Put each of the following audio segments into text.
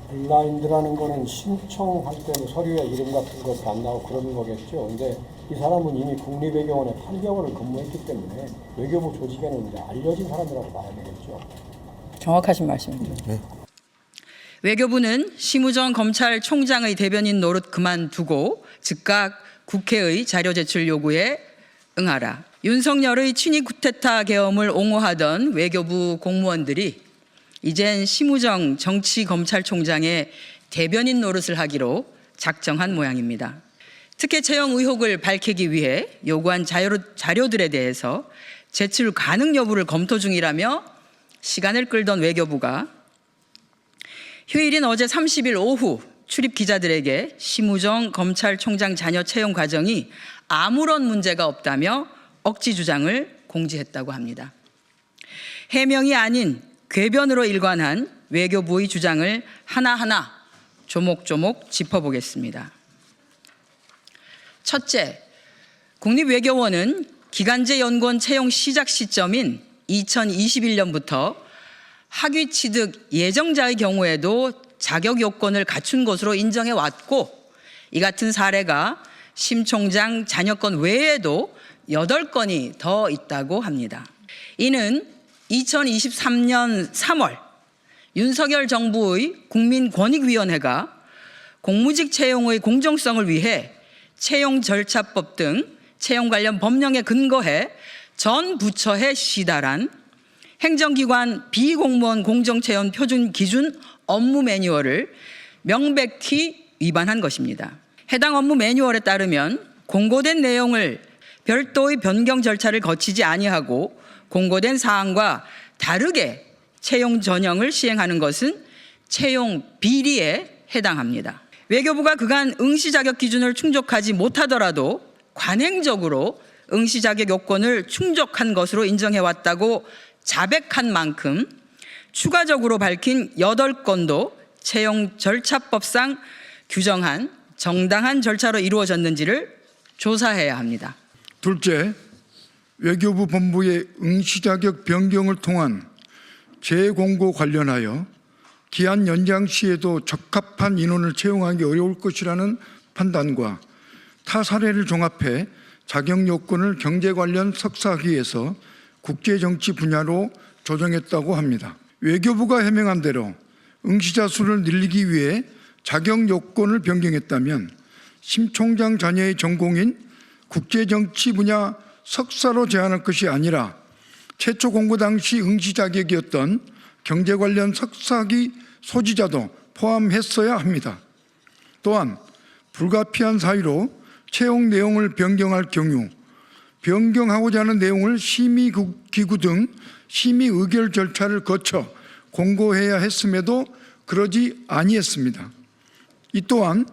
블라인드라는 거는 신청할 때는 서류에 이름 같은 것도 안 나오고 그러는 거겠죠. 근데 이 사람은 이미 국립외교원에 8개월을 근무했기 때문에 외교부 조직에는 이제 알려진 사람이라고 봐야 되겠죠. 정확하신 말씀입니다. 네. 외교부는 심우정 검찰총장의 대변인 노릇 그만두고 즉각 국회의 자료 제출 요구에 응하라. 윤석열의 친위 쿠데타 계엄을 옹호하던 외교부 공무원들이 이젠 심우정 정치검찰총장의 대변인 노릇을 하기로 작정한 모양입니다. 특혜 채용 의혹을 밝히기 위해 요구한 자료들에 대해서 제출 가능 여부를 검토 중이라며 시간을 끌던 외교부가 휴일인 어제 30일 오후 출입 기자들에게 심우정 검찰총장 자녀 채용 과정이 아무런 문제가 없다며 억지 주장을 공지했다고 합니다. 해명이 아닌 궤변으로 일관한 외교부의 주장을 하나하나 조목조목 짚어보겠습니다. 첫째, 국립외교원은 기간제 연구원 채용 시작 시점인 2021년부터 학위 취득 예정자의 경우에도 자격 요건을 갖춘 것으로 인정해 왔고, 이 같은 사례가 심 총장 자녀 건 외에도 8건이 더 있다고 합니다. 이는 2023년 3월 윤석열 정부의 국민권익위원회가 공무직 채용의 공정성을 위해 채용절차법 등 채용 관련 법령에 근거해 전 부처에 시달한 행정기관 비공무원 공정채용 표준 기준 업무 매뉴얼을 명백히 위반한 것입니다. 해당 업무 매뉴얼에 따르면 공고된 내용을 별도의 변경 절차를 거치지 아니하고 공고된 사항과 다르게 채용 전형을 시행하는 것은 채용 비리에 해당합니다. 외교부가 그간 응시 자격 기준을 충족하지 못하더라도 관행적으로 응시 자격 요건을 충족한 것으로 인정해 왔다고 자백한 만큼 추가적으로 밝힌 8건도 채용 절차법상 규정한 정당한 절차로 이루어졌는지를 조사해야 합니다. 둘째, 외교부 본부의 응시 자격 변경을 통한 재공고 관련하여 기한 연장 시에도 적합한 인원을 채용하기 어려울 것이라는 판단과 타 사례를 종합해 자격 요건을 경제 관련 석사학위에서 국제정치 분야로 조정했다고 합니다. 외교부가 해명한 대로 응시자 수를 늘리기 위해 자격 요건을 변경했다면 심 총장 자녀의 전공인 국제정치 분야 석사로 제한할 것이 아니라 최초 공고 당시 응시 자격이었던 경제 관련 석사학위 소지자도 포함했어야 합니다. 또한 불가피한 사유로 채용 내용을 변경할 경우 변경하고자 하는 내용을 심의기구 등 심의 의결 절차를 거쳐 공고해야 했음에도 그러지 아니했습니다. 이 또한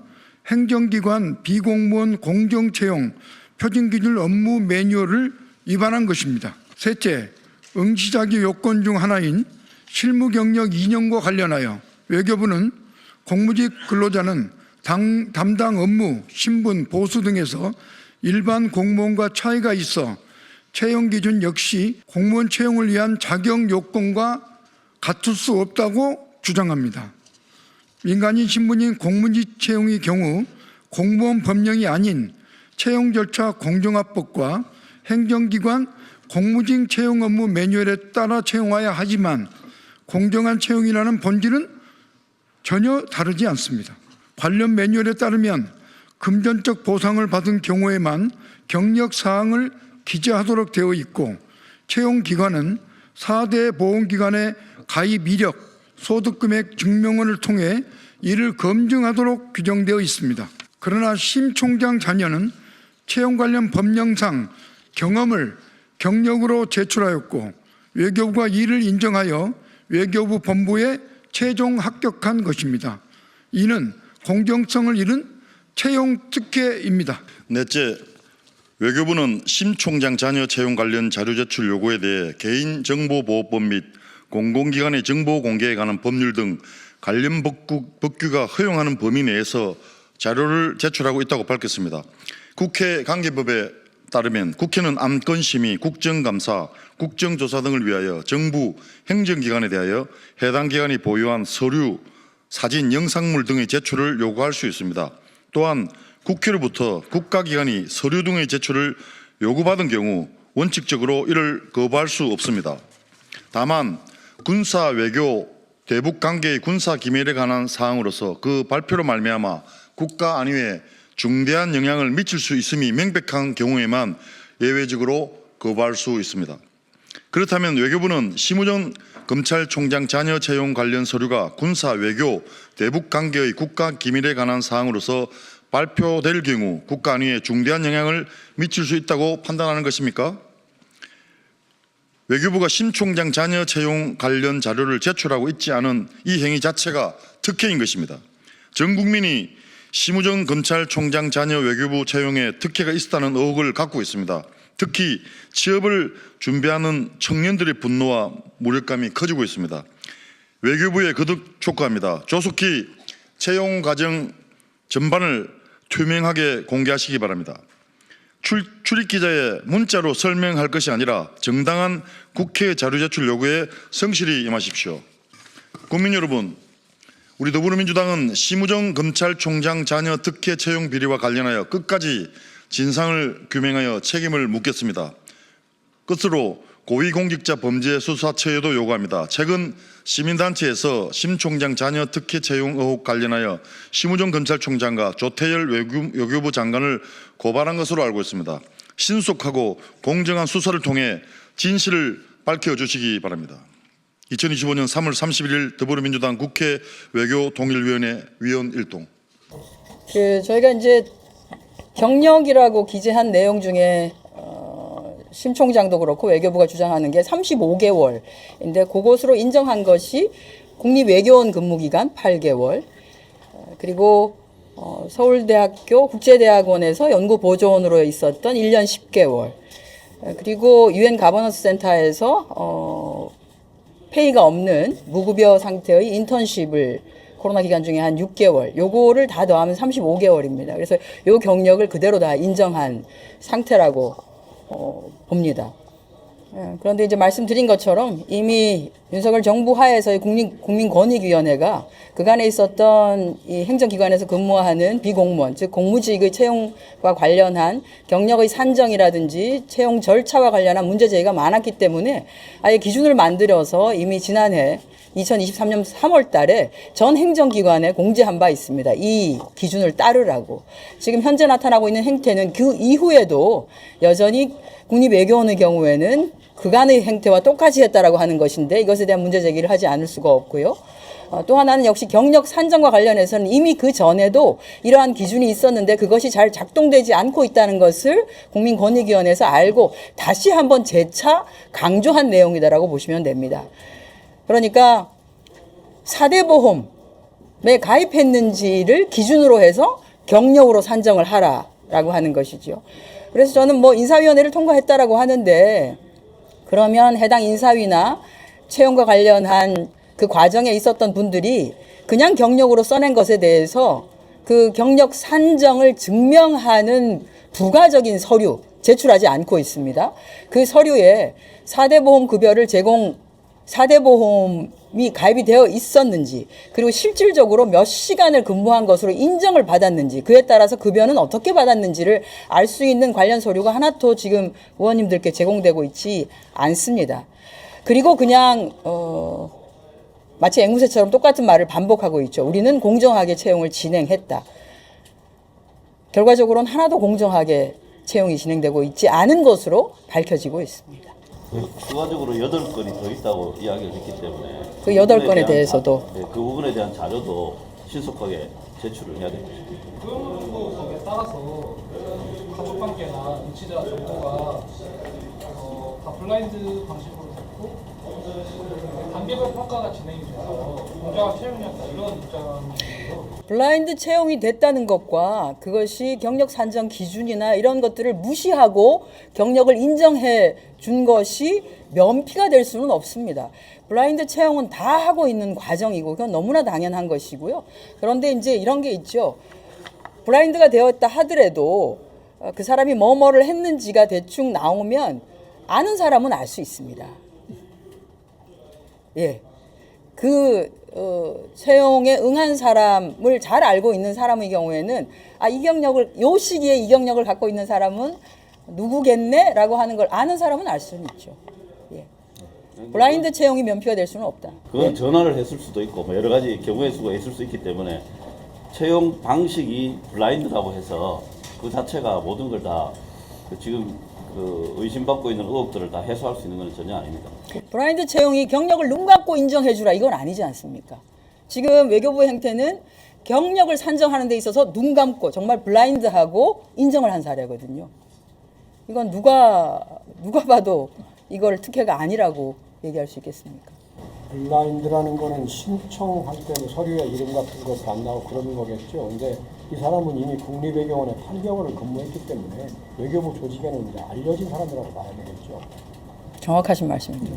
행정기관 비공무원 공정채용 표준기준 업무 매뉴얼을 위반한 것입니다. 셋째, 응시자격 요건 중 하나인 실무경력 2년과 관련하여 외교부는 공무직 근로자는 담당 업무, 신분, 보수 등에서 일반 공무원과 차이가 있어 채용 기준 역시 공무원 채용을 위한 자격 요건과 같을 수 없다고 주장합니다. 민간인 신분인 공무직 채용의 경우 공무원 법령이 아닌 채용 절차 공정화법과 행정기관 공무직 채용 업무 매뉴얼에 따라 채용해야 하지만 공정한 채용이라는 본질은 전혀 다르지 않습니다. 관련 매뉴얼에 따르면 금전적 보상을 받은 경우에만 경력 사항을 기재하도록 되어 있고 채용 기관은 4대 보험기관의 가입 이력, 소득금액 증명원을 통해 이를 검증하도록 규정되어 있습니다. 그러나 심 총장 자녀는 채용 관련 법령상 경험을 경력으로 제출하였고 외교부가 이를 인정하여 외교부 본부에 최종 합격한 것입니다. 이는 공정성을 잃은 채용 특혜입니다. 넷째, 외교부는 심 총장 자녀 채용 관련 자료 제출 요구에 대해 개인정보보호법 및 공공기관의 정보 공개에 관한 법률 등 관련 법규가 허용하는 범위 내에서 자료를 제출하고 있다고 밝혔습니다. 국회 관계법에 따르면 국회는 안건심의, 국정감사, 국정조사 등을 위하여 정부 행정기관에 대하여 해당 기관이 보유한 서류, 사진, 영상물 등의 제출을 요구할 수 있습니다. 또한 국회로부터 국가기관이 서류 등의 제출을 요구받은 경우 원칙적으로 이를 거부할 수 없습니다. 다만 군사 외교 대북 관계의 군사 기밀에 관한 사항으로서 그 발표로 말미암아 국가 안위에 중대한 영향을 미칠 수 있음이 명백한 경우에만 예외적으로 거부할 수 있습니다. 그렇다면 외교부는 심우정 검찰총장 자녀 채용 관련 서류가 군사 외교 대북 관계의 국가 기밀에 관한 사항으로서 발표될 경우 국가 안위에 중대한 영향을 미칠 수 있다고 판단하는 것입니까? 외교부가 심 총장 자녀 채용 관련 자료를 제출하고 있지 않은 이 행위 자체가 특혜인 것입니다. 전 국민이 심우정 검찰총장 자녀 외교부 채용에 특혜가 있었다는 의혹을 갖고 있습니다. 특히 취업을 준비하는 청년들의 분노와 무력감이 커지고 있습니다. 외교부에 거듭 촉구합니다. 조속히 채용 과정 전반을 투명하게 공개하시기 바랍니다. 출입 기자의 문자로 설명할 것이 아니라 정당한 국회 자료 제출 요구에 성실히 임하십시오. 국민 여러분, 우리 더불어민주당은 심우정 검찰총장 자녀 특혜 채용 비리와 관련하여 끝까지 진상을 규명하여 책임을 묻겠습니다. 끝으로 고위공직자 범죄 수사처에도 요구합니다. 최근 시민단체에서 심 총장 자녀 특혜 채용 의혹 관련하여 심우정 검찰총장과 조태열 외교부 장관을 고발한 것으로 알고 있습니다. 신속하고 공정한 수사를 통해 진실을 밝혀주시기 바랍니다. 2025년 3월 31일 더불어민주당 국회 외교통일위원회 위원 1동. 저희가 이제 경력이라고 기재한 내용 중에 심 총장도 그렇고 외교부가 주장하는 게 35개월인데 그것으로 인정한 것이 국립외교원 근무기간 8개월, 그리고 서울대학교 국제대학원에서 연구보조원으로 있었던 1년 10개월, 그리고 UN 가버넌스 센터에서 페이가 없는 무급여 상태의 인턴십을 코로나 기간 중에 한 6개월, 요거를 다 더하면 35개월입니다. 그래서 요 경력을 그대로 다 인정한 상태라고 봅니다. 그런데 이제 말씀드린 것처럼 이미 윤석열 정부 하에서의 국민권익위원회가 그간에 있었던 이 행정기관에서 근무하는 비공무원, 즉 공무직의 채용과 관련한 경력의 산정이라든지 채용 절차와 관련한 문제 제기가 많았기 때문에 아예 기준을 만들어서 이미 지난해 2023년 3월 달에 전 행정기관에 공지한 바 있습니다. 이 기준을 따르라고. 지금 현재 나타나고 있는 행태는 그 이후에도 여전히 국립외교원의 경우에는 그간의 행태와 똑같이 했다라고 하는 것인데 이것에 대한 문제 제기를 하지 않을 수가 없고요. 또 하나는 역시 경력 산정과 관련해서는 이미 그 전에도 이러한 기준이 있었는데 그것이 잘 작동되지 않고 있다는 것을 국민권익위원회에서 알고 다시 한번 재차 강조한 내용이다라고 보시면 됩니다. 그러니까 4대 보험에 가입했는지를 기준으로 해서 경력으로 산정을 하라라고 하는 것이죠. 그래서 저는 뭐 인사위원회를 통과했다라고 하는데 그러면 해당 인사위나 채용과 관련한 그 과정에 있었던 분들이 그냥 경력으로 써낸 것에 대해서 그 경력 산정을 증명하는 부가적인 서류 제출하지 않고 있습니다. 그 서류에 4대 보험 급여를 4대 보험이 가입이 되어 있었는지, 그리고 실질적으로 몇 시간을 근무한 것으로 인정을 받았는지, 그에 따라서 급여는 어떻게 받았는지를 알 수 있는 관련 서류가 하나도 지금 의원님들께 제공되고 있지 않습니다. 그리고 그냥 마치 앵무새처럼 똑같은 말을 반복하고 있죠. 우리는 공정하게 채용을 진행했다. 결과적으로는 하나도 공정하게 채용이 진행되고 있지 않은 것으로 밝혀지고 있습니다. 추가적으로 8건이 더 있다고 이야기를 했기 때문에 그 8건에 대해서도 그 부분에 대한 자료도 신속하게 제출을 해야 됩니다. 그 거기에 따라서 가족관계나 인치자 정보가 다 블라인드 방식으로 됐고 단계별 평가가 진행이 돼서 공정한 채용이었다 이런 입장이고요. 블라인드 채용이 됐다는 것과 그것이 경력 산정 기준이나 이런 것들을 무시하고 경력을 인정해 준 것이 면피가 될 수는 없습니다. 블라인드 채용은 다 하고 있는 과정이고 그건 너무나 당연한 것이고요. 그런데 이제 이런 게 있죠. 블라인드가 되었다 하더라도 그 사람이 뭐를 했는지가 대충 나오면 아는 사람은 알 수 있습니다. 예. 그 채용에 응한 사람을 잘 알고 있는 사람의 경우에는 이 경력을 요 시기에 이 경력을 갖고 있는 사람은 누구겠네라고 하는 걸 아는 사람은 알 수는 있죠. 예. 블라인드 채용이 면피가 될 수는 없다. 그건 전화를 했을 수도 있고 뭐 여러 가지 경우의 수가 있을 수 있기 때문에 채용 방식이 블라인드라고 해서 그 자체가 모든 걸 다 지금 그 의심받고 있는 의혹들을 다 해소할 수 있는 건 전혀 아닙니다. 블라인드 채용이 경력을 눈 감고 인정해주라 이건 아니지 않습니까? 지금 외교부 행태는 경력을 산정하는 데 있어서 눈 감고 정말 블라인드하고 인정을 한 사례거든요. 이건 누가 봐도 이걸 특혜가 아니라고 얘기할 수 있겠습니까? 블라인드라는 거는 신청할 때는 서류에 이름 같은 것도 안 나오고 그러는 거겠죠. 근데 이 사람은 이미 국립외교원에 8개월을 근무했기 때문에 외교부 조직에는 이제 알려진 사람이라고 봐야 되겠죠. 정확하신 말씀입니다.